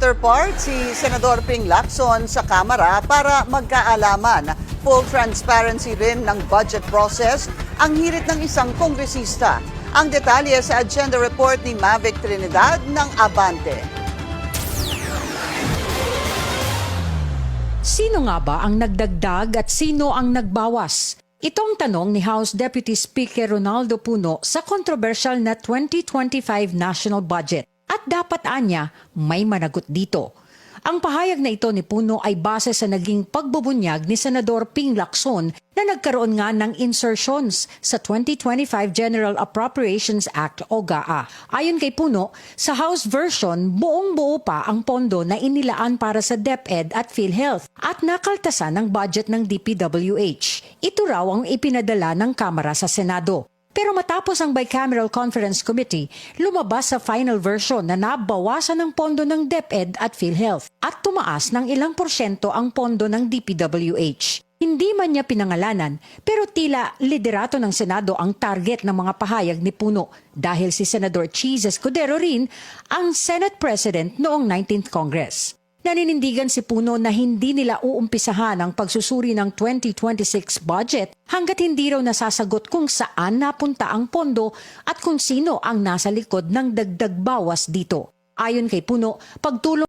counterpart si Senador Ping Lacson sa Kamara para magkaalaman. Full transparency rin ng budget process ang hirit ng isang kongresista. Ang detalye sa agenda report ni Mavic Trinidad ng Abante. Sino nga ba ang nagdagdag at sino ang nagbawas? Itong tanong ni House Deputy Speaker Ronaldo Puno sa controversial na 2025 national budget. At dapat anya, may managot dito. Ang pahayag na ito ni Puno ay base sa naging pagbubunyag ni Senador Ping Lacson na nagkaroon nga ng insertions sa 2025 General Appropriations Act o GAA. Ayon kay Puno, sa House version, buong-buo pa ang pondo na inilaan para sa DepEd at PhilHealth at nakaltasan ng budget ng DPWH. Ito raw ang ipinadala ng Kamara sa Senado. Pero matapos ang Bicameral Conference Committee, lumabas sa final version na nabawasan ng pondo ng DepEd at PhilHealth at tumaas ng ilang porsyento ang pondo ng DPWH. Hindi man niya pinangalanan, pero tila liderato ng Senado ang target ng mga pahayag ni Puno dahil si Senador Cheese Escudero rin ang Senate President noong 19th Congress. Naninindigan si Puno na hindi nila uumpisahan ang pagsusuri ng 2026 budget hanggat hindi raw nasasagot kung saan napunta ang pondo at kung sino ang nasa likod ng dagdag bawas dito. Ayon kay Puno, pagtulong